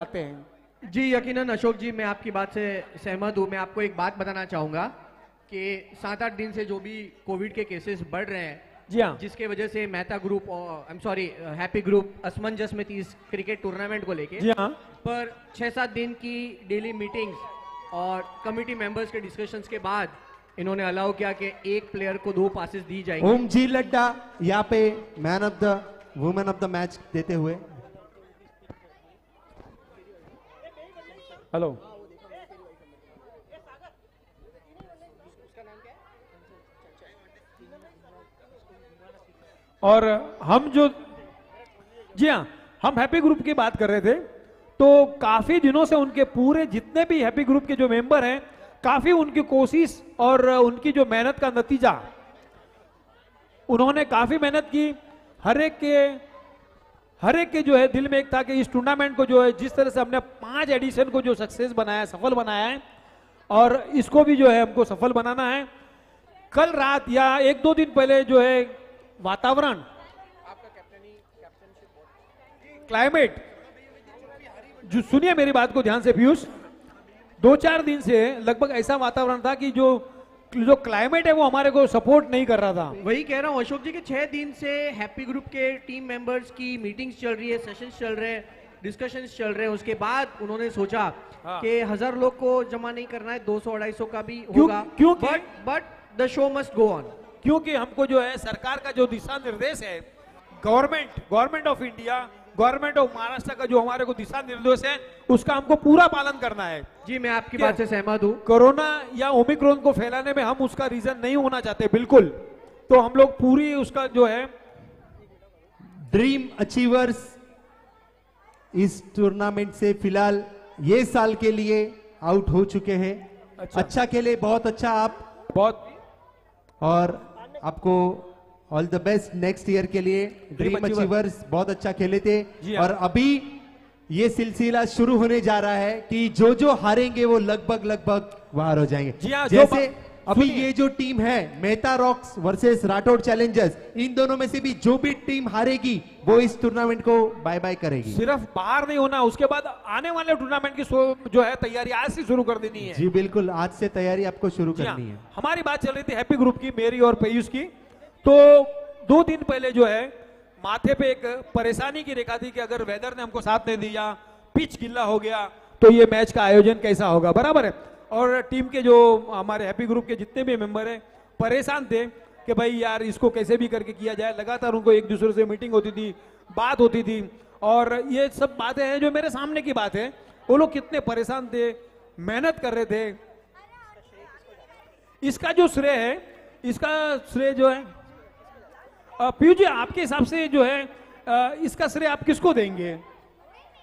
आते हैं। जी यकीनन अशोक जी, मैं आपकी बात से सहमत हूँ। मैं आपको एक बात बताना चाहूँगा कि 7-8 दिन से जो भी कोविड के केसेस बढ़ रहे हैं, जी हाँ, जिसके वजह से मेहता ग्रुप और हैप्पी ग्रुप असमंजस में थी इस क्रिकेट टूर्नामेंट को लेके। जी हाँ, पर 6-7 दिन की डेली मीटिंग्स और कमिटी मेंबर्स के डिस्कशंस के बाद इन्होंने अलाउ किया कि एक प्लेयर को 2 पासेस दी जाएंगी। ओम जी लड्डा यहाँ पे man of the women of the match देते हुए। हेलो। और हम जो जी हाँ, हम हैप्पी ग्रुप की बात कर रहे थे, तो काफी दिनों से उनके पूरे जितने भी हैप्पी ग्रुप के जो मेंबर हैं, काफी उनकी कोशिश और उनकी जो मेहनत का नतीजा, उन्होंने काफी मेहनत की। हर एक के जो है दिल में एक था कि इस टूर्नामेंट को जो है जिस तरह से हमने 5 एडिशन को जो सक्सेस बनाया, सफल बनाया है, और इसको भी जो है हमको सफल बनाना है। कल रात या 1-2 दिन पहले जो है वातावरण, क्लाइमेट, जो सुनिए मेरी बात को ध्यान से पीयूष, 2-4 दिन से लगभग ऐसा वातावरण था कि जो क्लाइमेट है वो हमारे को सपोर्ट नहीं कर रहा था। वही कह रहा हूँ अशोक जी कि 6 दिन से हैप्पी ग्रुप के टीम मेंबर्स की मीटिंग्स चल रही है, सेशंस चल रहे हैं, डिस्कशंस चल रहे हैं। उसके बाद उन्होंने सोचा कि 1000 लोग को जमा नहीं करना है, 200-250 का भी होगा, but the show must go on. क्योंकि हमको जो है सरकार का जो दिशा निर्देश है, government of India, government of Maharashtra का जो हमारे को दिशा निर्देश है, उसका हमको पूरा पालन करना है। जी मैं आपकी बात से सहमत हूँ। कोरोना या ओमिक्रॉन को फैलाने में हम उसका रीजन नहीं होना चाहते, बिल्कुल। तो हम लोग पूरी उसका जो है ड्रीम अचीवर्स इस टूर्नामेंट से फिलहाल ये साल के लिए आउट हो चुके हैं। अच्छा खेले, बहुत अच्छा आप, बहुत, और आपको all the best next year के लिए। ड्रीम अचीवर्स बहुत अच्छा खेले थे, और अभी ये सिलसिला शुरू होने जा रहा है कि जो हारेंगे वो लगभग बाहर हो जाएंगे। जैसे अभी ये जो टीम है Mehta rocks versus Rathore challengers, इन दोनों में से भी जो भी टीम हारेगी वो इस टूर्नामेंट को बाय बाय करेगी। सिर्फ बाहर नहीं होना, उसके बाद आने वाले टूर्नामेंट की जो है तैयारी आज से शुरू कर देनी है। जी बिल्कुल, आज से तैयारी आपको शुरू करनी है। हमारी बात चल रही थी हैप्पी ग्रुप की, मेरी और पीयूष की। तो 2 दिन पहले जो है माथे पे एक परेशानी की रेखा थी कि अगर वेदर ने हमको साथ नहीं दिया, पिच गिल्ला हो गया, तो ये मैच का आयोजन कैसा होगा, बराबर है। और टीम के जो हमारे हैप्पी ग्रुप के जितने भी मेंबर हैं परेशान थे कि भाई यार इसको कैसे भी करके किया जाए। लगातार उनको एक दूसरे से मीटिंग होती थी, बात होती थी, और ये सब बातें हैं जो मेरे सामने की बात है। वो लोग कितने परेशान थे, मेहनत कर रहे थे। इसका जो श्रेय है, इसका श्रेय जो है पीयूष जी, आपके हिसाब से जो है इसका श्रेय आप किसको देंगे?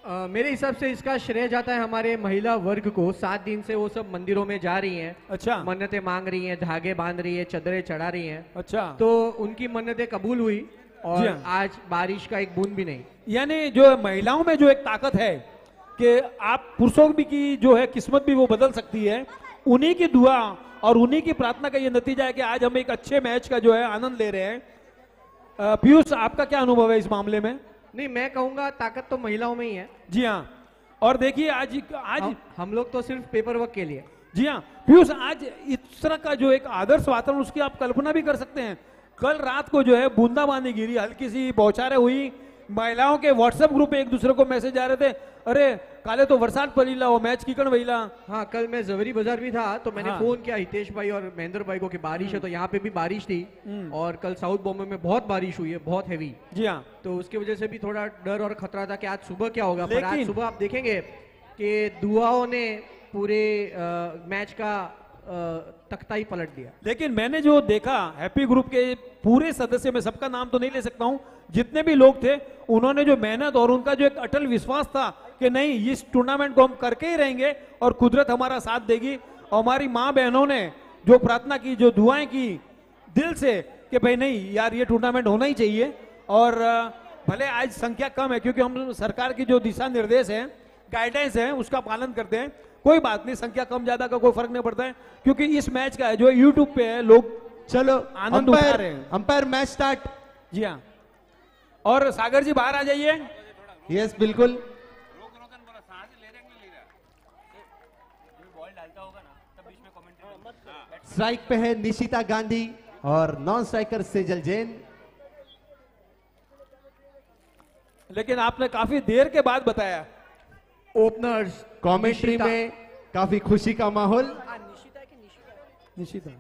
मेरे हिसाब से इसका श्रेय जाता है हमारे महिला वर्ग को। 7 दिन से वो सब मंदिरों में जा रही हैं, अच्छा, मन्नतें मांग रही हैं, धागे बांध रही है, चदरें चढ़ा रही हैं। अच्छा, तो उनकी मन्नतें कबूल हुई, और आज बारिश का एक बूंद भी नहीं। यानी जो महिलाओं में जो एक ताकत है कि आप पुरुषों की जो है किस्मत भी वो बदल सकती है। उन्हीं की दुआ और उन्हीं की प्रार्थना का ये नतीजा है कि आज हम एक अच्छे मैच का जो है आनंद ले रहे हैं। पीयूष, आपका क्या अनुभव है इस मामले में? नहीं, मैं कहूंगा ताकत तो महिलाओं में ही है। जी हाँ, और देखिए आज हम लोग तो सिर्फ पेपर वर्क के लिए। जी हाँ पीयूष, आज इस तरह का जो एक आदर्श वातावरण, उसकी आप कल्पना भी कर सकते हैं। कल रात को जो है बूंदाबांदी गिरी, हल्की सी बौछारें हुई, महिलाओं के व्हाट्सएप ग्रुप पे एक दूसरे को मैसेज आ रहे थे, अरे काले तो बरसात पड़ीला, वो मैच की कण वहीला। हाँ, कल मैं जवरी बाजार भी था, तो मैंने फोन किया हितेश भाई और महेंद्र भाई को कि बारिश है, तो यहाँ पे भी बारिश थी, और कल साउथ बॉम्बे में बहुत बारिश हुई है, बहुत हैवी। जी हाँ, तो उसकी वजह से भी थोड़ा डर और खतरा था कि आज सुबह क्या होगा। पर आज सुबह आप देखेंगे कि दुआओं ने पूरे मैच का तख्ता ही पलट दिया। लेकिन मैंने जो देखा हैप्पी ग्रुप के पूरे सदस्य, में सबका नाम तो नहीं ले सकता हूं, जितने भी लोग थे, उन्होंने जो मेहनत और उनका जो एक अटल विश्वास था कि नहीं, इस टूर्नामेंट को हम करके ही रहेंगे और कुदरत हमारा साथ देगी। और हमारी माँ बहनों ने जो प्रार्थना की, जो दुआएं की दिल से कि भाई नहीं यार ये टूर्नामेंट होना ही चाहिए। और भले आज संख्या कम है, क्योंकि हम सरकार की जो दिशा निर्देश है, गाइडेंस है, उसका पालन करते हैं। कोई बात नहीं, संख्या कम ज्यादा का कोई फर्क नहीं पड़ता है, क्योंकि इस मैच का है जो यूट्यूब पे है, लोग चलो आनंद उठा रहे हैं। Umpire match start. जी हाँ, और सागर जी बाहर आ जाइए। यस बिल्कुल। स्ट्राइक पे है निशिता गांधी और नॉन स्ट्राइकर सेजल जैन। लेकिन आपने काफी देर के बाद बताया। ओपनर्स कमेंट्री में काफी खुशी का माहौल। निशिता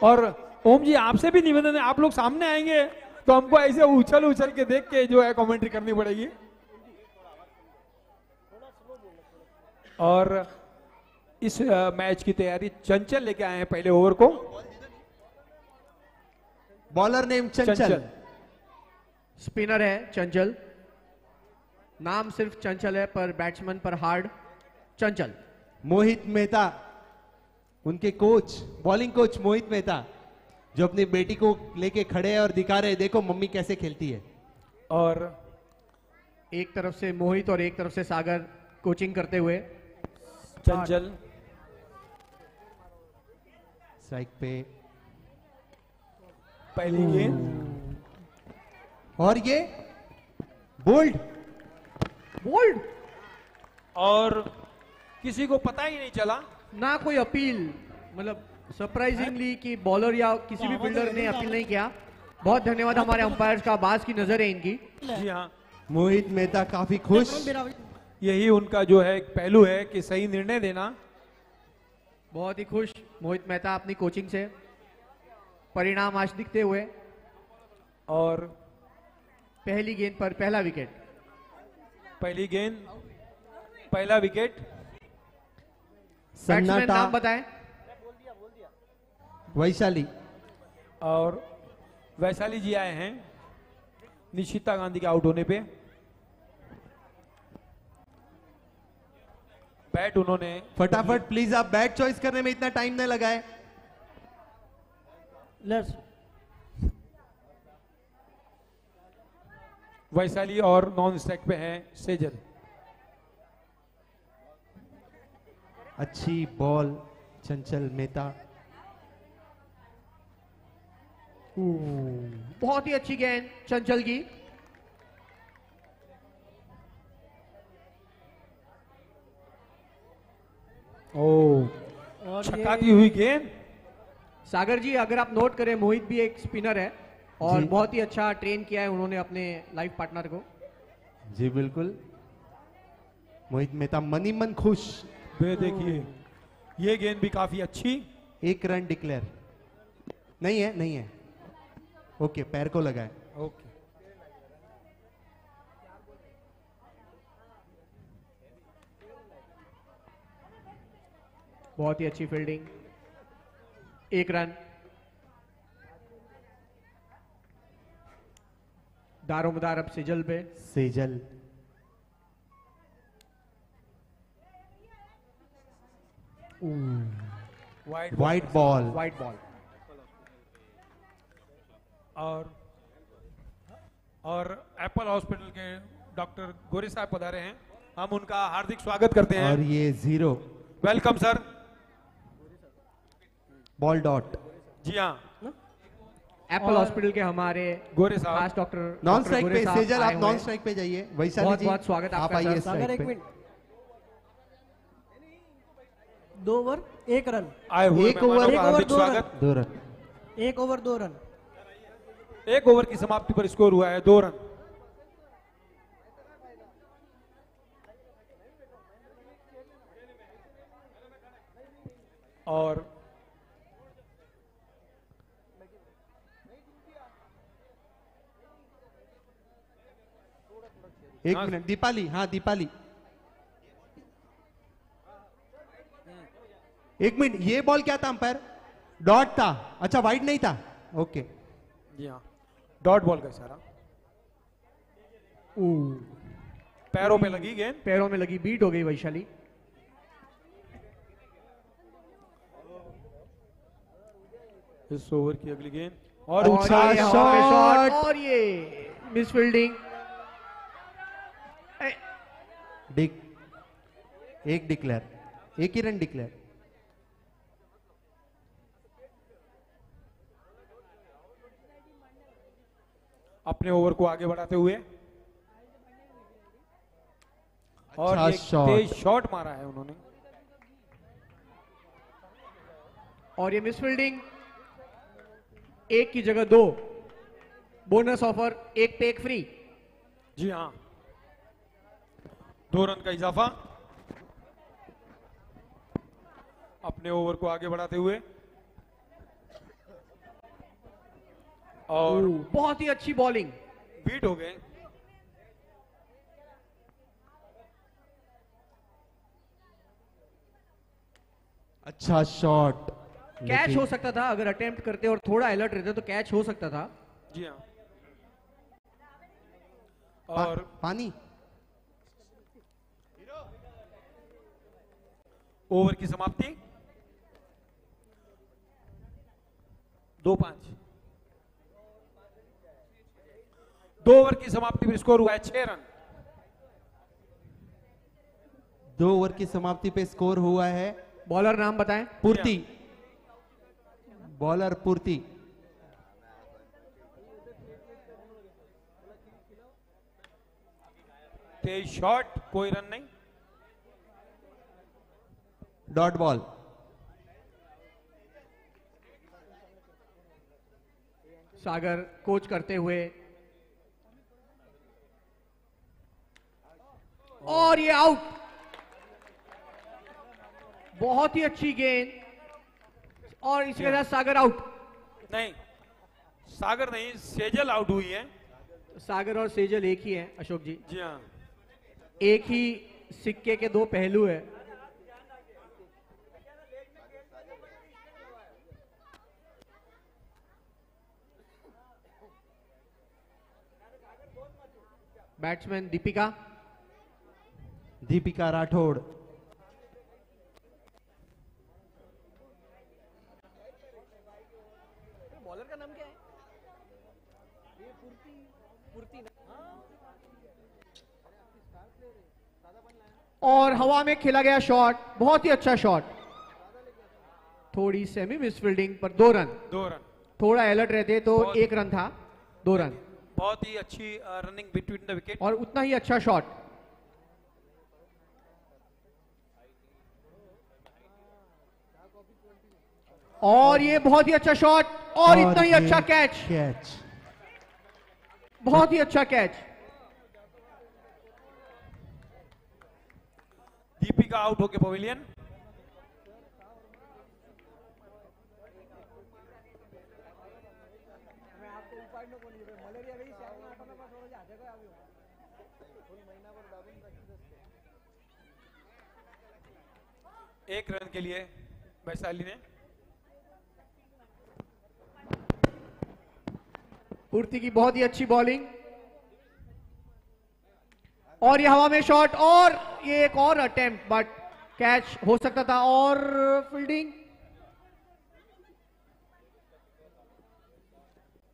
और ओम जी, आपसे भी निवेदन है, आप लोग सामने आएंगे तो हमको ऐसे उछल उछल के देख के जो है कमेंट्री करनी पड़ेगी। और इस मैच की तैयारी चंचल लेके आए हैं पहले ओवर को। बॉलर नेम चंचल। स्पिनर है चंचल, नाम सिर्फ चंचल है पर बैट्समैन पर हार्ड चंचल। मोहित मेहता, उनके कोच, बॉलिंग कोच मोहित मेहता, जो अपनी बेटी को लेके खड़े हैं और दिखा रहे हैं, देखो मम्मी कैसे खेलती है। और एक तरफ से मोहित और एक तरफ से सागर कोचिंग करते हुए। चंचल स्ट्राइक पे पहली गेंद और ये बोल्ड और किसी को पता ही नहीं चला, ना कोई अपील, मतलब सरप्राइजिंगली कि बॉलर या किसी भी फील्डर ने अपील नहीं किया। बहुत धन्यवाद हमारे अंपायर्स का, बाज की नजर है इनकी। जी हाँ, मोहित मेहता काफी खुश। यही उनका जो है एक पहलू है कि सही निर्णय देना। बहुत ही खुश मोहित मेहता अपनी कोचिंग से, परिणाम आज दिखते हुए। और पहली गेंद पर पहला विकेट। पहली गेंद पहला विकेट। बैट्समैन सन्नाटा। नाम बताएं। वैशाली। और वैशाली जी आए हैं निशिता गांधी के आउट होने पे। बैट उन्होंने फटाफट प्लीज, आप बैट चॉइस करने में इतना टाइम न लगाए। वैशाली और नॉन स्ट्राइक पे हैं सेजल। अच्छी बॉल चंचल मेहता। बहुत ही अच्छी गेंद चंचल की। ओ, छक्काती हुई गेंद। सागर जी, अगर आप नोट करें, मोहित भी एक स्पिनर है और जी। बहुत ही अच्छा ट्रेन किया है उन्होंने अपने लाइफ पार्टनर को। जी बिल्कुल, मोहित मेहता मनी मन खुश। वे देखिए, ये गेंद भी काफी अच्छी। 1 रन डिक्लेयर। नहीं है, नहीं है। ओके, पैर को लगा है। ओके, बहुत ही अच्छी फील्डिंग। 1 रन। दारोमदार अब सेजल पे। Sejal. White ball. White ball. और एप्पल हॉस्पिटल के डॉक्टर गोरे साहब पधारे हैं, हम उनका हार्दिक स्वागत करते हैं। और ये 0। Welcome sir. Ball dot. जी हाँ, एप्पल हॉस्पिटल के हमारे गोरे साहब खास डॉक्टर नॉन स्ट्राइक पे साहब सेजल, आए आप हुए नॉन हैं। स्ट्राइक पे जाइए। वैशाली बहुत जी, बहुत स्वागत आप आपका आइए सर। स्ट्राइक पे। 2 ओवर 1 रन। आए हुए 1 मेहमानों ओवर का हार्दिक स्वागत। 2 रन। 1 over 2 run. 1 ओवर की समाप्ति पर स्कोर हुआ है 2 रन। और एक मिनट, दीपाली। हाँ दीपाली, 1 मिनट। ये बॉल क्या था अंपायर? डॉट था। अच्छा, वाइड नहीं था। ओके। जी हाँ, डॉट बॉल का इशारा। पैरों पे लगी गेंद। पैरों में लगी, बीट हो गई वैशाली। इस ओवर की अगली गेंद और अच्छा ये हवा में शॉट। शॉट और ये मिस फील्डिंग। डिक 1 डिक्लेयर, 1 ही रन डिक्लेयर। अपने ओवर को आगे बढ़ाते हुए और अच्छा एक शॉट। तेज शॉट मारा है उन्होंने। और ये मिस फील्डिंग, एक की जगह दो, बोनस ऑफर, एक पे एक फ्री। जी हाँ, 2 रन का इजाफा अपने ओवर को आगे बढ़ाते हुए। और बहुत ही अच्छी बॉलिंग, बीट हो गए। अच्छा शॉट, कैच हो सकता था अगर अटेम्प्ट करते और थोड़ा अलर्ट रहते तो कैच हो सकता था। जी हाँ। और पानी। ओवर की समाप्ति 2-5। 2 ओवर की समाप्ति पर स्कोर हुआ है 6 रन। 2 ओवर की समाप्ति पे स्कोर हुआ है। बॉलर नाम बताएं। पूर्ति, बॉलर पूर्ति। तेज शॉट, कोई रन नहीं। Dot ball. सागर कोच करते हुए, और ये आउट। बहुत ही अच्छी गेंद, और इसके साथ सागर आउट। नहीं, सागर नहीं, सेजल आउट हुई है। सागर और सेजल एक ही हैं अशोक जी। जी हाँ। एक ही सिक्के के दो पहलू है। बैट्समैन दीपिका, दीपिका राठौड़। बॉलर का नाम क्या है? और हवा में खेला गया शॉट, बहुत ही अच्छा शॉट। थोड़ी सेमी मिस फील्डिंग पर 2 रन। 2 रन। थोड़ा अलर्ट रहते तो 1 रन था, 2 रन। बहुत ही अच्छी रनिंग बिटवीन द विकेट। और उतना ही अच्छा शॉट। और ये बहुत ही अच्छा शॉट, और इतना ही अच्छा कैच। बहुत ही अच्छा कैच। दीपिका आउट होके पवेलियन। एक रन के लिए वैशाली ने। पूर्ति की बहुत ही अच्छी बॉलिंग, और ये हवा में शॉट, और ये एक और अटेम्प्ट, बट कैच हो सकता था। और फील्डिंग,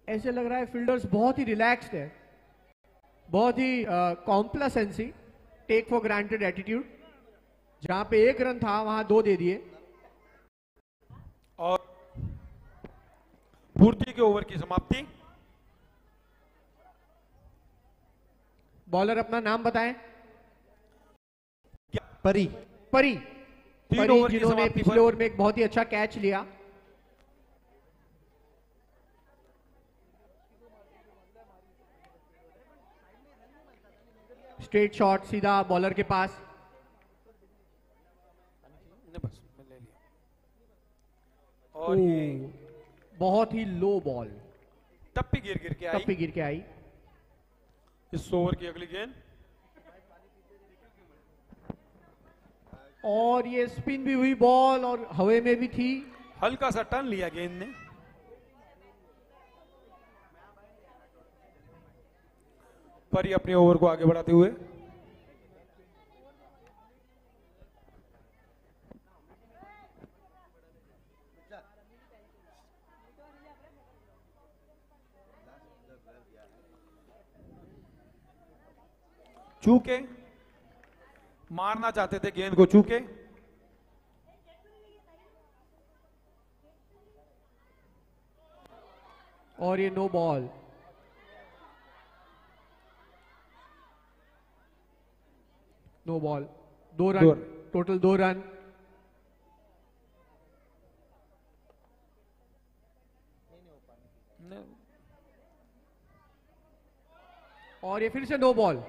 ऐसे लग रहा है फील्डर्स बहुत ही रिलैक्स्ड है, बहुत ही कॉम्प्लासेंसी, टेक फॉर ग्रांटेड एटीट्यूड। जहां पे 1 रन था वहां 2 दे दिए। और पूर्ति के ओवर की समाप्ति। बॉलर अपना नाम बताएं। परी। परी, ओवर की जिन्होंने समाप्ति पिछले पर। ओवर में एक बहुत ही अच्छा कैच लिया। स्ट्रेट शॉट सीधा बॉलर के पास। बस मैं ले लिया। और ये बहुत ही लो बॉल, टप्पी गिर गिर के आई। टप्पी गिर के आई। इस ओवर की अगली गेंद, और ये स्पिन भी हुई बॉल और हवा में भी थी। हल्का सा टर्न लिया गेंद ने। परी अपने ओवर को आगे बढ़ाते हुए। चूके मारना चाहते थे गेंद को, चूके। और ये no ball. No ball, 2 run, total 2 run. और ये फिर से नो बॉल।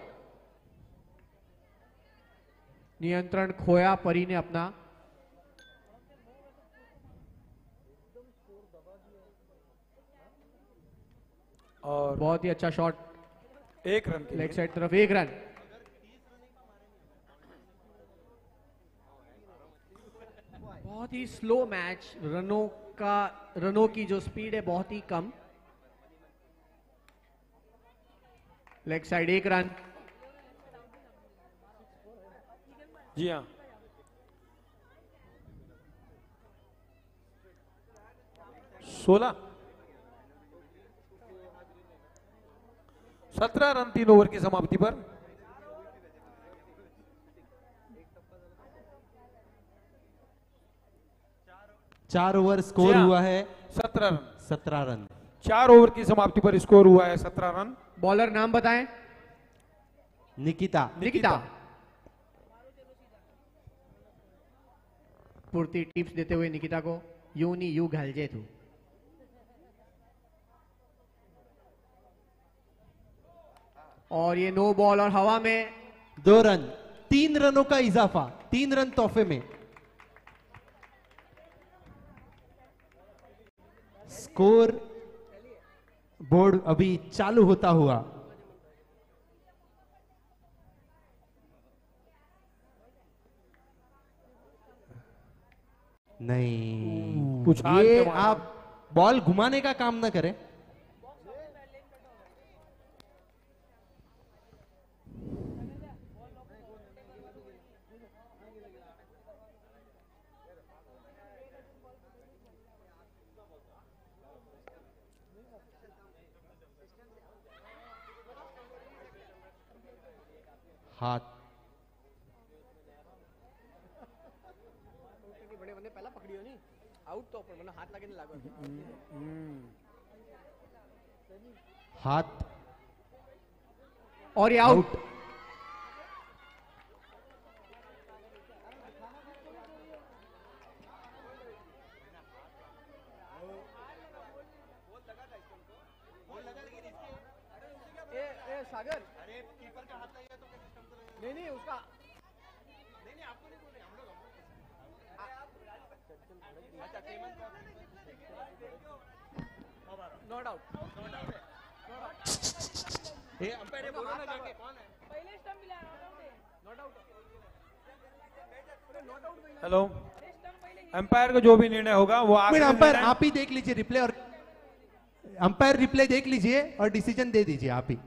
नियंत्रण खोया परी ने अपना। और बहुत ही अच्छा शॉट, 1 रन के लेग लिए। साइड तरफ 1 रन। बहुत ही स्लो मैच, रनों की जो स्पीड है बहुत ही कम। Leg side 1 run. जी हाँ, 16, 17 रन 3 ओवर की समाप्ति पर। चार ओवर स्कोर जी हाँ। हुआ है 17 रन, 17 रन। 4 ओवर की समाप्ति पर स्कोर हुआ है 17 रन। बॉलर नाम बताएं। निकिता। निकिता। पूर्ति टिप्स देते हुए निकिता को, यू नहीं यू घालजे तू। और ये नो बॉल और हवा में 2 रन, 3 रनों का इजाफा, 3 रन तोहफे में। स्कोर बोर्ड अभी चालू होता हुआ। नहीं, उछाल ये के मारा। आप बॉल घुमाने का काम ना करें। हाथ हाथ और ये आउट। सागर, अरे कीपर का हाथ लगा तो सिस्टम तो नहीं उसका नहीं आपको नहीं बोल रहे, हम लोग नॉट आउट। ये अंपायर ने बोला ना जाके कौन है? पहले स्टंप मिला, नॉट आउट। हेलो, अंपायर को जो भी निर्णय होगा वो आखिरी अंपायर निर्णय- आप ही देख लीजिए रिप्ले, और अंपायर रिप्ले देख लीजिए और डिसीजन दे दीजिए आप ही।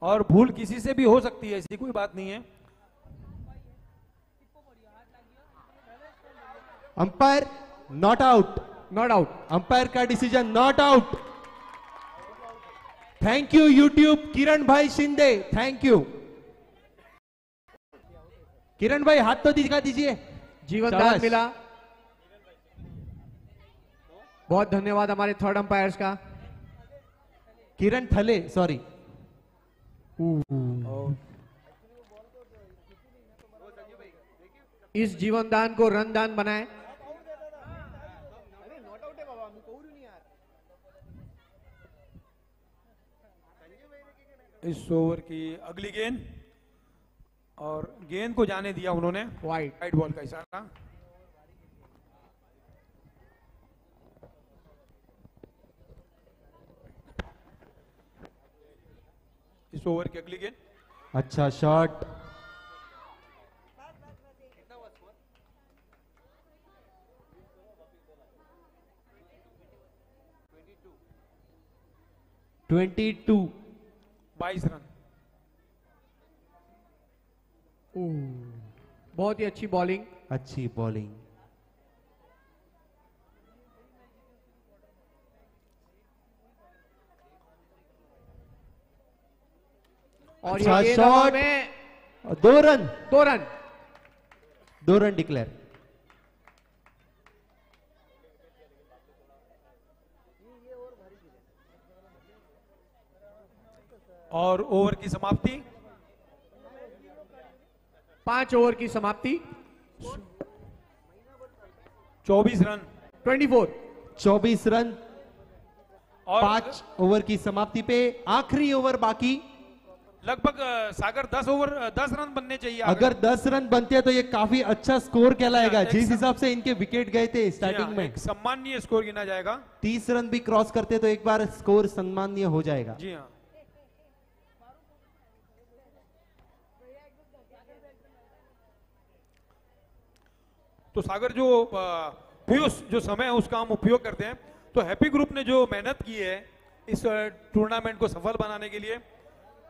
और भूल किसी से भी हो सकती है, ऐसी कोई बात नहीं है। Umpire not out, not out. Umpire का decision not out. Thank you YouTube, Kiran भाई शिंदे, थैंक यू। किरण भाई हाथ तो दिखा दीजिए। जीवन दान शाबाश। मिला। बहुत धन्यवाद हमारे थर्ड अंपायर्स का। किरण थले, सॉरी। इस जीवन दान को रन दान बनाए। इस ओवर की अगली गेंद, और गेंद को जाने दिया उन्होंने, वाइड। वाइड बॉल का इशारा। इस ओवर की अगली गेंद, अच्छा शॉट। Twenty 22 run. बहुत ही अच्छी बॉलिंग। अच्छी बॉलिंग। और अच्छा ये शॉट। में 2 रन, 2 रन। 2 run declare. और ओवर की समाप्ति 5 ओवर की समाप्ति। 24 रन 24. 24 रन और 5 ओवर की समाप्ति पे, आखिरी ओवर बाकी। लगभग सागर 10 रन बनने चाहिए। अगर 10 रन बनते हैं तो ये काफी अच्छा स्कोर कहलाएगा, एक जिस हिसाब से इनके विकेट गए थे जी स्टार्टिंग हाँ, में। एक सम्माननीय स्कोर गिना जाएगा। 30 रन भी क्रॉस करते तो एक बार स्कोर सम्माननीय हो जाएगा। जी हाँ। तो सागर जो पीयूष जो समय है उसका हम उपयोग करते हैं। तो हैप्पी ग्रुप ने जो मेहनत की है इस टूर्नामेंट को सफल बनाने के लिए,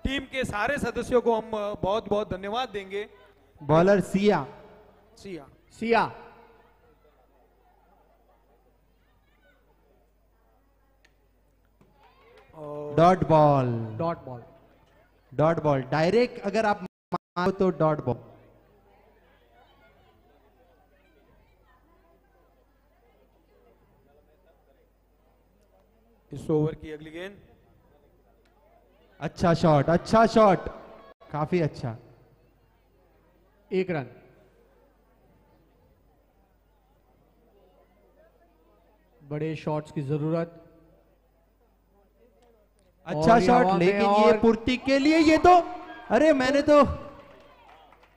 टीम के सारे सदस्यों को हम बहुत बहुत धन्यवाद देंगे। Bowler Siya, Siya. Dot ball, dot ball. Dot ball direct अगर आप मारो तो डॉट बॉल। इस ओवर की अगली गेंद। अच्छा शॉट, अच्छा शॉट, काफी अच्छा। 1 रन. बड़े शॉट्स की जरूरत. अच्छा और ये शॉट, हवा में लेकिन ये और- पूर्ति के लिए ये तो, अरे मैंने तो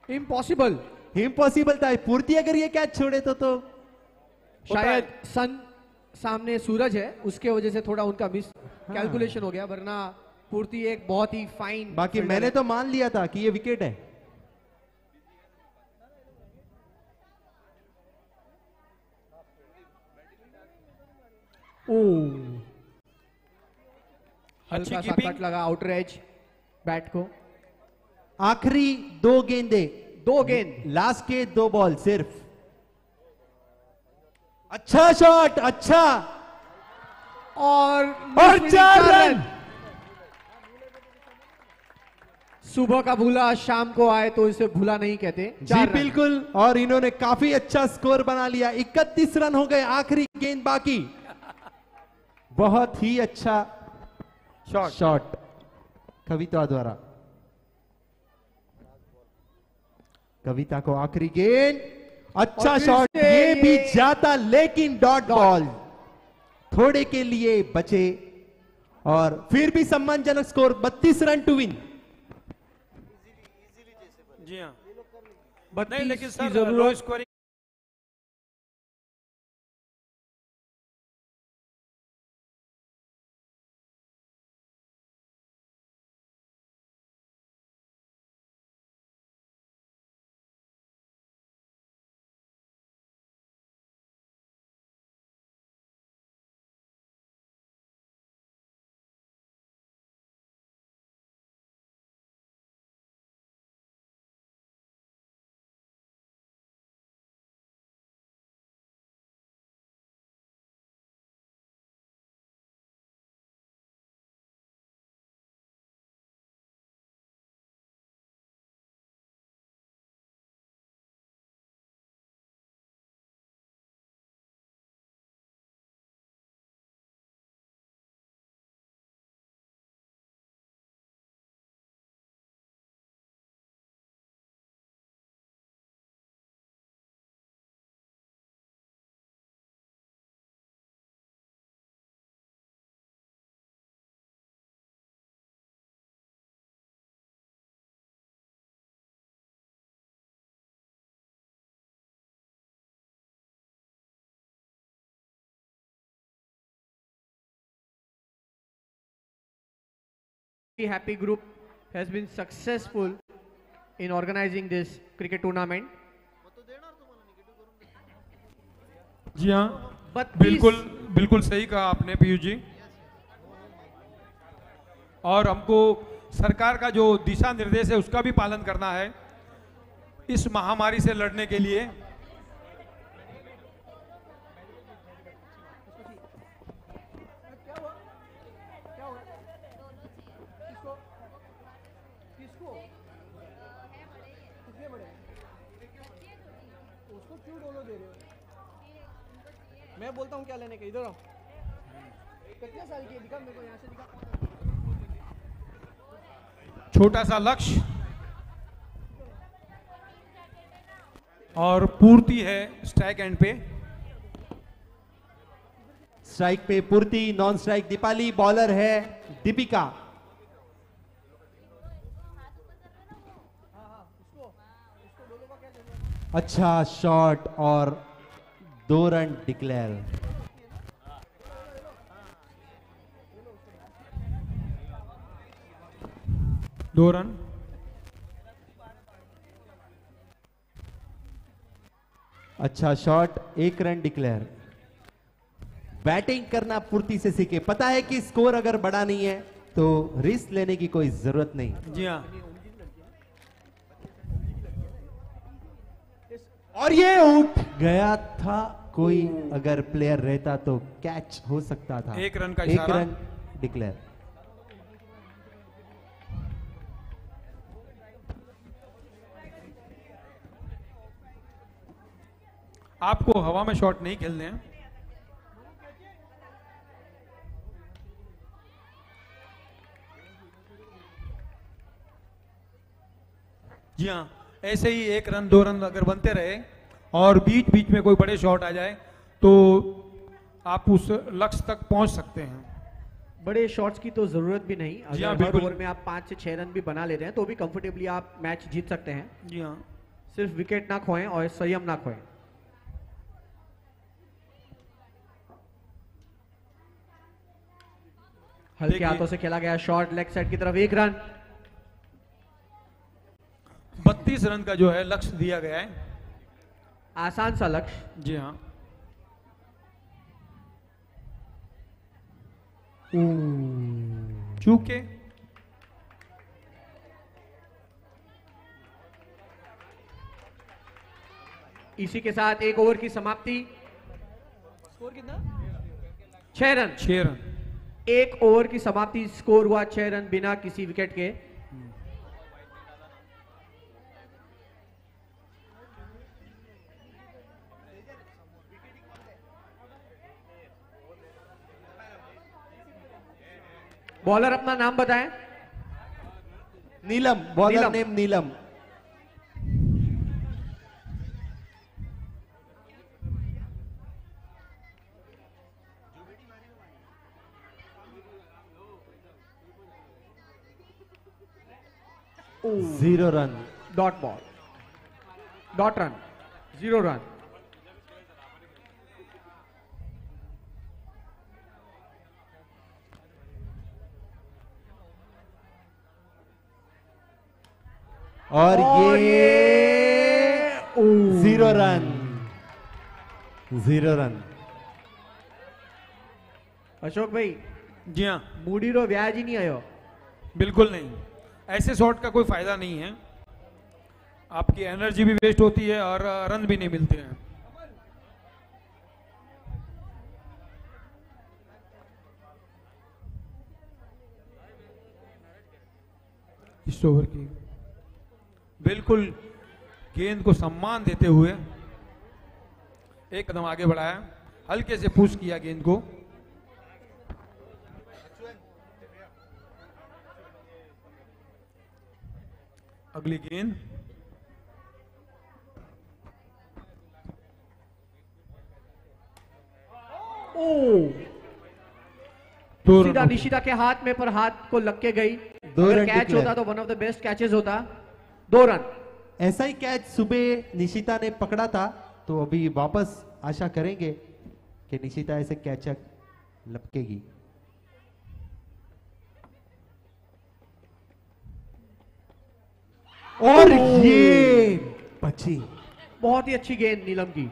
इम्पॉसिबल. इम्पॉसिबल था। पूर्ति अगर ये कैच छोड़े तो शायद सन सामने सूरज है, उसके वजह से थोड़ा उनका मिस कैलकुलेशन हो गया, वरना पूर्ति एक बहुत ही फाइन. बाकी मैंने तो मान लिया था कि ये विकेट है। अच्छी हल्का सा कीपिंग। कट लगा आउटर एज बैट को. आखिरी 2 गेंदे, 2 गेंद. लास्ट के 2 बॉल सिर्फ। अच्छा शॉट, अच्छा, और 4 रन। सुबह का भूला शाम को आए तो इसे भूला नहीं कहते. जी 4 रन. बिल्कुल, और इन्होंने काफी अच्छा स्कोर बना लिया। 31 रन हो गए, आखिरी गेंद बाकी। बहुत ही अच्छा शॉट। शॉट कविता द्वारा। कविता को आखिरी गेंद, अच्छा और फिर शॉट, से ये भी ये- जाता लेकिन डॉट बॉल थोड़े के लिए बचे, और फिर भी सम्मानजनक स्कोर 32 रन टू विन। जी हाँ, 32 नहीं लेकिन की सर जरूरत. Low scoring Happy Group has been successful in organizing this cricket tournament. जी हाँ, 32 बिल्कुल बिल्कुल सही कहा आपने पीयूष जी। और हमको सरकार का जो दिशा निर्देश है उसका भी पालन करना है इस महामारी से लड़ने के लिए। मैं बोलता हूँ क्या लेने का, इधर आओ. कितने साल की है, दिखा मेरे को, यहाँ से दिखा. छोटा सा लक्ष्य और पूर्ति है स्ट्राइक एंड पे। स्ट्राइक पे पूर्ति, नॉन स्ट्राइक दीपाली, बॉलर है दीपिका। अच्छा शॉट और 2 रन डिक्लेयर। दो रन। अच्छा शॉट, 1 रन डिक्लेयर। बैटिंग करना पूर्ति से सीखे, पता है कि स्कोर अगर बड़ा नहीं है तो रिस्क लेने की कोई जरूरत नहीं। जी हाँ। और ये उठ गया था, कोई अगर प्लेयर रहता तो कैच हो सकता था। 1 रन का 1 इशारा। Run declare. आपको हवा में शॉट नहीं खेलने हैं। जी हाँ, ऐसे ही 1 रन 2 रन अगर बनते रहे और बीच बीच में कोई बड़े शॉट आ जाए तो आप उस लक्ष्य तक पहुंच सकते हैं। बड़े शॉट्स की तो जरूरत भी नहीं। जी हाँ, अगर हर बिल्कुल। ओवर में आप 5 से 6 रन भी बना ले रहे हैं तो भी कंफर्टेबली आप मैच जीत सकते हैं। जी हाँ। सिर्फ विकेट ना खोएं और संयम ना खोएं। हल्के देखिए। हाथों से खेला गया शॉट लेग साइड की तरफ, 1 रन। 32 रन का जो है लक्ष्य दिया गया है। आसान सा लक्ष्य। जी हाँ। चूके। इसी के साथ 1 ओवर की समाप्ति। स्कोर कितना? 6 रन। 6 रन। 1 ओवर की समाप्ति, स्कोर हुआ 6 रन बिना किसी विकेट के। बॉलर अपना नाम बताएं। Neelam, bowler Neelam. Name Neelam. Zero run. Dot ball, dot run, 0 run. और ये 0 रन। 0 रन। अशोक भाई, जी हाँ, मूडी रो ब्याज ही नहीं आयो। बिल्कुल नहीं। ऐसे शॉट का कोई फायदा नहीं है, आपकी एनर्जी भी वेस्ट होती है और रन भी नहीं मिलते हैं। इस ओवर की बिल्कुल गेंद को सम्मान देते हुए एक कदम आगे बढ़ाया, हल्के से पुश किया गेंद को। अगली गेंद। दो सीधा रन। निशिता के हाथ में, पर हाथ को लग के गई। 2 अगर रन कैच declare। होता तो one of the best catches होता। 2 रन। ऐसा ही कैच सुबह निशिता ने पकड़ा था, तो अभी वापस आशा करेंगे कि निशिता ऐसे कैच लपकेगी। और ये बची। बहुत ही अच्छी गेंद नीलम की।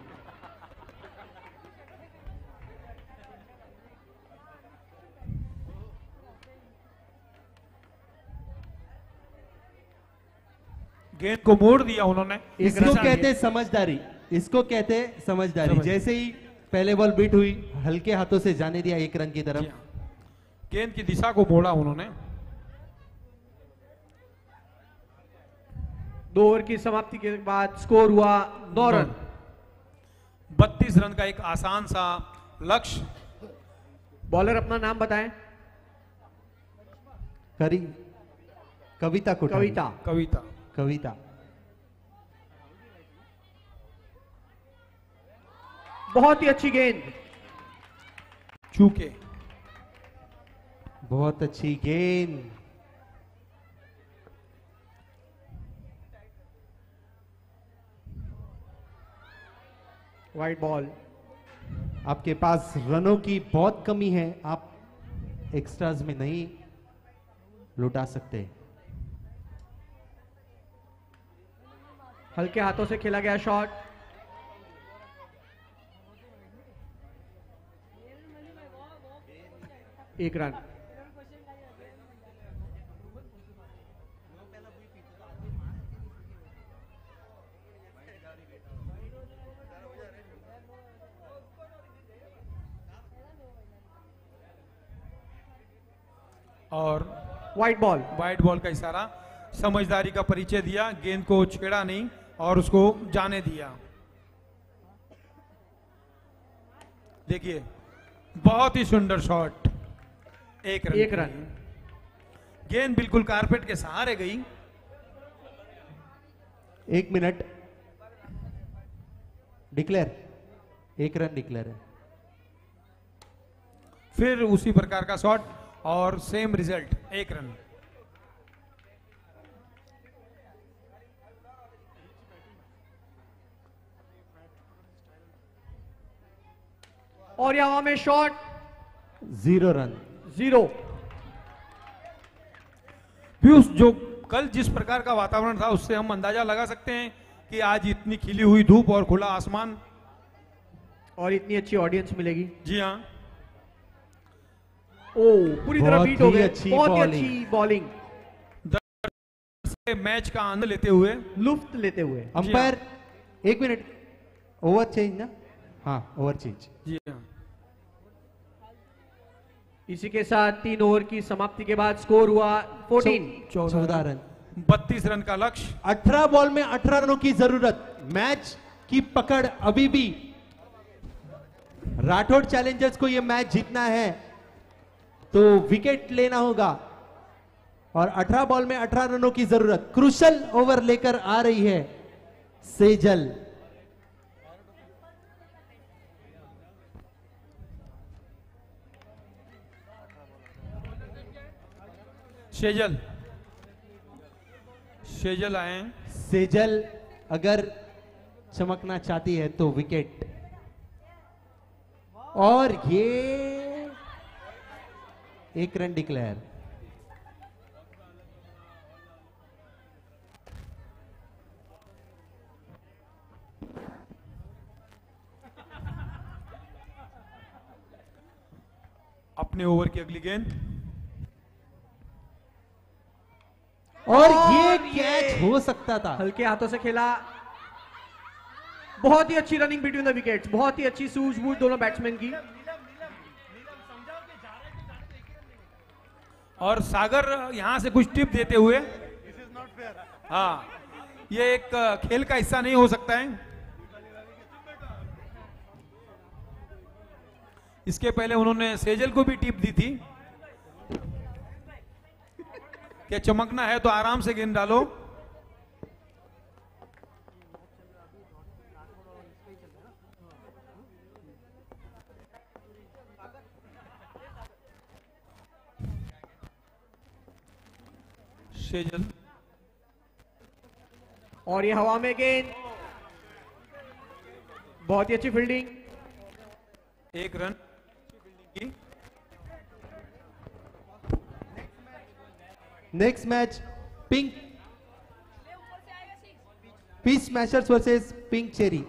गेंद को मोड़ दिया उन्होंने। इसको निशान कहते गेंद। समझदारी, इसको कहते समझदारी। समझ। जैसे ही पहले बॉल बीट हुई, हल्के हाथों से जाने दिया 1 रन की जी तरफ। हाँ। गेंद की दिशा को मोड़ा उन्होंने। 2 ओवर की समाप्ति के बाद स्कोर हुआ 9 रन। 32 रन का एक आसान सा लक्ष्य। बॉलर अपना नाम बताएं। कविता कोठारी। कविता। कविता। कविता। बहुत ही अच्छी गेंद। चूके। बहुत अच्छी गेंद। Wide ball. आपके पास रनों की बहुत कमी है, आप एक्स्ट्राज में नहीं लुटा सकते। हल्के हाथों से खेला गया शॉट। एक रन। और वाइड बॉल। वाइड बॉल का इशारा, समझदारी का परिचय दिया, गेंद को छेड़ा नहीं और उसको जाने दिया। देखिए बहुत ही सुंदर शॉट। एक रन। एक रन। गेंद बिल्कुल कारपेट के सहारे गई। 1 मिनट डिक्लेयर। 1 रन डिक्लेयर है। फिर उसी प्रकार का शॉट और सेम रिजल्ट, 1 रन। और यहां में शॉट। 0 रन। 0। पीयूष, जो कल जिस प्रकार का वातावरण था उससे हम अंदाजा लगा सकते हैं कि आज इतनी खिली हुई धूप और खुला आसमान और इतनी अच्छी ऑडियंस मिलेगी। जी हाँ। ओ पूरी तरह बहुत बीट हो ही गए। अच्छी बहुत ही बॉलिंग। अच्छी बॉलिंग। मैच का आनंद लेते हुए, लुफ्त लेते हुए। Umpire 1 minute. ओवर चेंज ना? हाँ ओवर चेंज। जी हाँ। इसी के साथ 3 ओवर की समाप्ति के बाद स्कोर हुआ 14। 14 रन। 32 रन का लक्ष्य। 18 बॉल में 18 रनों की जरूरत। मैच की पकड़ अभी भी। राठौड़ चैलेंजर्स को यह मैच जीतना है तो विकेट लेना होगा और 18 बॉल में 18 रनों की जरूरत। क्रूशल ओवर लेकर आ रही है सेजल। सेजल, सेजल आए। सेजल अगर चमकना चाहती है तो विकेट। और ये 1 रन डिक्लेयर। अपने ओवर की अगली गेंद और ये कैच हो सकता था। हल्के हाथों से खेला। बहुत ही अच्छी रनिंग बिटवीन द विकेट्स। बहुत ही अच्छी सूझबूझ दोनों बैट्समैन की। और सागर यहां से कुछ टिप देते हुए, हाँ ये एक खेल का हिस्सा नहीं हो सकता है। इसके पहले उन्होंने सेजल को भी टिप दी थी कि चमकना है तो आराम से गेंद डालो। सेजल और ये हवा में गेंद। बहुत ही अच्छी fielding. 1 run. Next match pink peace smashers versus pink cherry.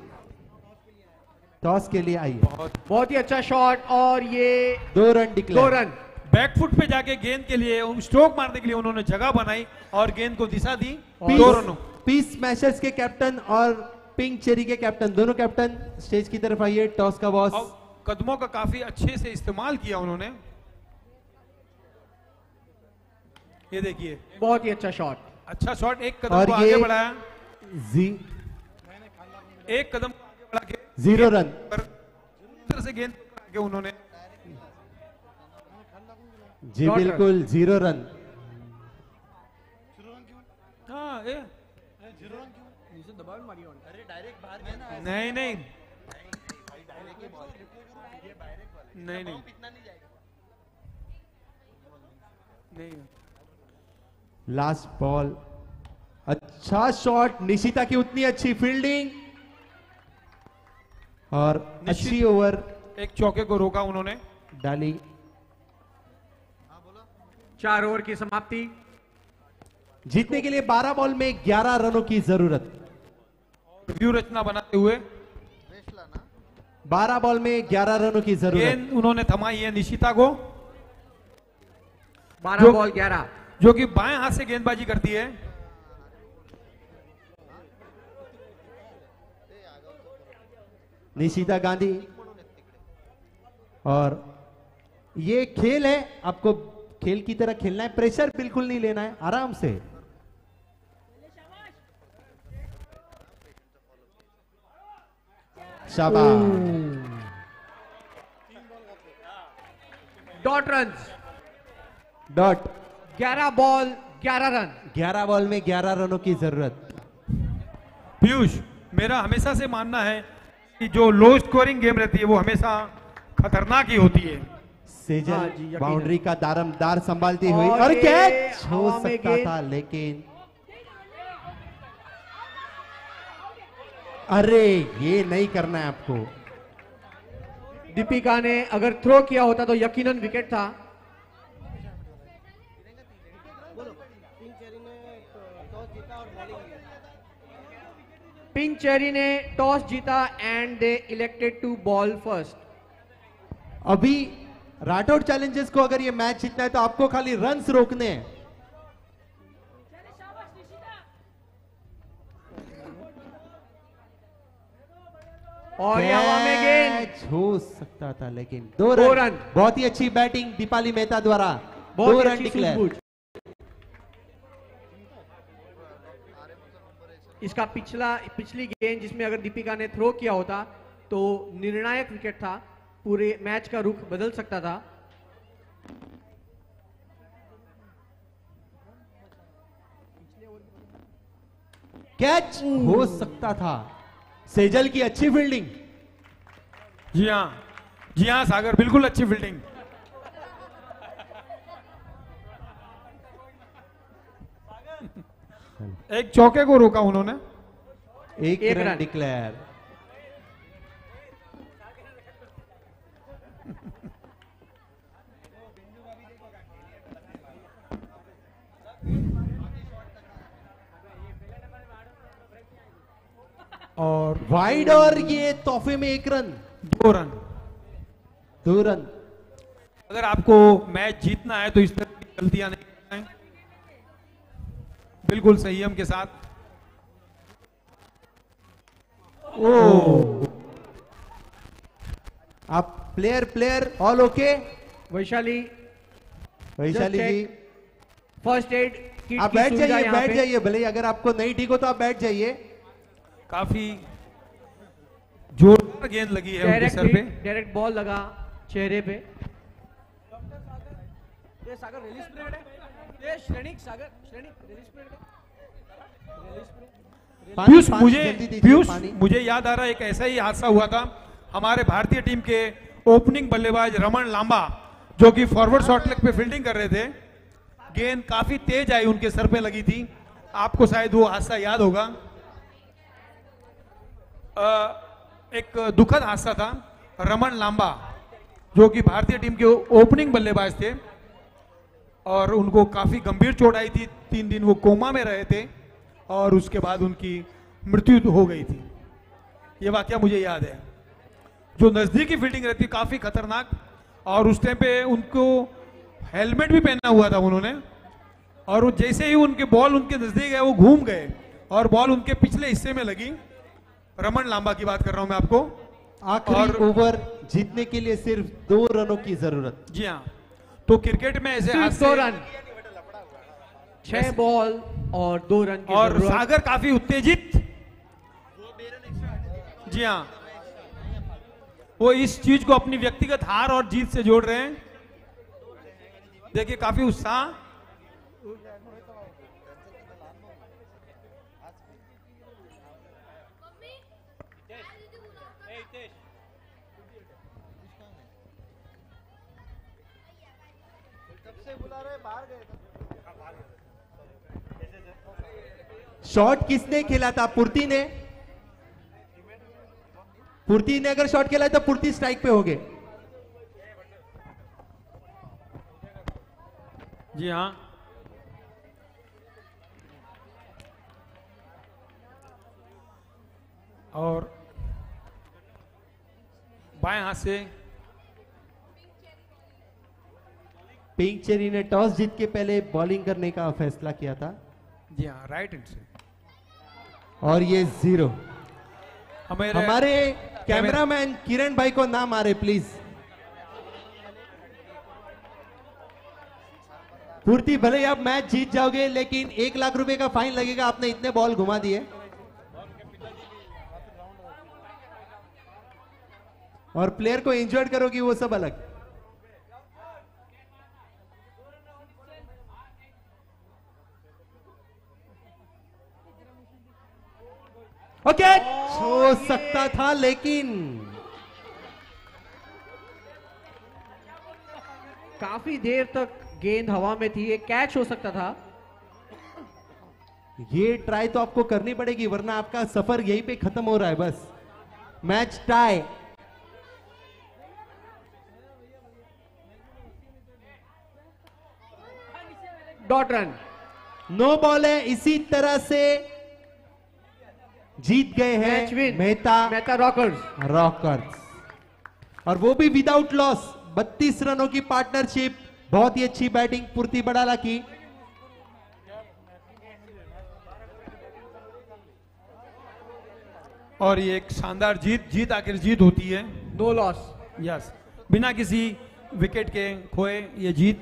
Toss के लिए आई। बहुत ही अच्छा शॉट और ये 2 रन डिक्लेयर। 2 रन। बैकफुट पे जाके गेंद के लिए, स्ट्रोक मारने के लिए उन्होंने जगह बनाई और गेंद को दिशा दी। 2 रनों। पीस स्मैशर्स के कैप्टन और पिंक चेरी के कैप्टन, दोनों कैप्टन स्टेज की तरफ आइए। टॉस का बॉस। कदमों का काफी अच्छे से इस्तेमाल किया उन्होंने। ये देखिए बहुत ही अच्छा शॉट। अच्छा शॉट। एक कदम और को ये आगे बढ़ाया। एक कदम आगे बढ़ा के 0 रन। इधर से गेंद के उन्होंने। जी बिल्कुल 0 रन। हाँ नहीं नहीं नहीं नहीं नहीं। लास्ट बॉल, अच्छा शॉट, निशिता की उतनी अच्छी फील्डिंग और अच्छी ओवर एक चौके को रोका उन्होंने। डाली। 4 ओवर की समाप्ति। जीतने के लिए 12 बॉल में 11 रनों की जरूरत। व्यू रचना बनाते हुए 12 बॉल में 11 रनों की जरूरत। गेंद उन्होंने थमाई है निशिता को, 12 बॉल 11, जो कि बाएं हाथ से गेंदबाजी करती है। निशिता गांधी, और ये खेल है, आपको खेल की तरह खेलना है, प्रेशर बिल्कुल नहीं लेना है, आराम से। शाबाश। Dot run, dot. 11 ball 11 run. 11 ball में 11 रनों की जरूरत। पीयूष, मेरा हमेशा से मानना है कि जो लो स्कोरिंग गेम रहती है वो हमेशा खतरनाक ही होती है। सेजल हाँ जी, यकीनन। बाउंड्री का दारमदार संभालती हुई और और ये कैच हो हवा में सकता गेंद। था, लेकिन अरे ये नहीं करना है आपको। दीपिका ने अगर थ्रो किया होता तो यकीनन विकेट था। पिंक चेरी ने टॉस जीता and they elected to bowl first. अभी राठौड़ चैलेंजर्स को अगर ये मैच जीतना है तो आपको खाली रन्स रोकने हैं। और ये हवा में गेंद। कैच हो सकता था, लेकिन दो दो रन। रन। बहुत ही अच्छी बैटिंग दीपाली मेहता द्वारा, बहुत 2 ही रन अच्छी डिक्लेयर। सूझबूझ। इसका पिछली गेंद जिसमें अगर दीपिका ने थ्रो किया होता तो निर्णायक विकेट था, पूरे मैच का रुख बदल सकता था। कैच हो सकता था। सेजल की अच्छी फील्डिंग। जी हाँ सागर, बिल्कुल अच्छी फील्डिंग। एक चौके को रोका उन्होंने। एक एक रन रन। डिक्लेयर। और वाइड, और ये तोहफे में 1 रन। 2 रन। 2 रन। अगर आपको मैच जीतना है तो इस तरह की गलतियां नहीं करना है, बिल्कुल संयम के साथ। आप player all okay? Vaishali Vaishali Just जी, फर्स्ट एड किट आप की बैठ सुविधा जाइए, यहाँ बैठ पे। जाइए, भले ही अगर आपको नहीं ठीक हो तो आप बैठ जाइए। काफी जोरदार गेंद लगी है उनके सर पे। डायरेक्ट बॉल लगा चेहरे पे। ये सागर रिलीज पीरियड है, ये श्रेणिक सागर श्रेणिक रिलीज पीरियड है, रिलीज पीरियड। पानी, पीयूष, पानी, जल्दी दीजिए पीयूष पानी। मुझे याद आ रहा है एक ऐसा ही हादसा हुआ था हमारे भारतीय टीम के ओपनिंग बल्लेबाज रमन लांबा, जो कि फॉरवर्ड शॉट लेग पे फील्डिंग कर रहे थे। गेंद काफी तेज आई, उनके सर पे लगी थी। आपको शायद वो हादसा याद होगा। एक दुखद हादसा था। रमन लांबा, जो कि भारतीय टीम के ओपनिंग बल्लेबाज थे, और उनको काफी गंभीर चोट आई थी। 3 दिन वो कोमा में रहे थे और उसके बाद उनकी मृत्यु हो गई थी। ये वाकया मुझे याद है। जो नजदीकी फील्डिंग रहती है काफी खतरनाक, और उस टाइम पे उनको हेलमेट भी पहना हुआ था उन्होंने, और वो जैसे ही उनके बॉल उनके नजदीक है वो घूम गए और बॉल उनके पिछले हिस्से में लगी। रमन लांबा की बात कर रहा हूं मैं आपको। आखिरी ओवर जीतने के लिए सिर्फ 2 रनों की जरूरत। जी हाँ, तो क्रिकेट में ऐसे सिर्फ हादसे 2 रन, 6 बॉल और 2 रन की और जरूरत। सागर काफी उत्तेजित। जी हाँ, वो इस चीज को अपनी व्यक्तिगत हार और जीत से जोड़ रहे हैं। देखिए काफी उत्साह। शॉट किसने खेला था? पुर्ती ने। पुर्ती ने अगर शॉट खेला तो पुर्ती स्ट्राइक पे हो गए। जी हाँ, और बाएं हाथ से पिंक चेरी ने टॉस जीत के पहले बॉलिंग करने का फैसला किया था। जी हाँ, राइट हैंड से। और ये 0। हमारे हमारे कैमरामैन किरण भाई को नाम आ रहे प्लीज। पूर्ति भले ही आप मैच जीत जाओगे लेकिन 1 लाख रुपए का फाइन लगेगा, आपने इतने बॉल घुमा दिए। और प्लेयर को इंजर्ड करोगी वो सब अलग। ओके, हो सकता था लेकिन काफी देर तक गेंद हवा में थी, ये कैच हो सकता था। ये ट्राई तो आपको करनी पड़ेगी वरना आपका सफर यहीं पे खत्म हो रहा है बस। Match tie. Dot run. No ball है, इसी तरह से जीत गए मैच हैं विन मेहता रॉकर्स, और वो भी विदाउट लॉस। 32 रनों की पार्टनरशिप, बहुत ही अच्छी बैटिंग पूर्ति बड़ाला की। और ये एक शानदार जीत आखिर जीत होती है। No loss. यस, बिना किसी विकेट के खोए ये जीत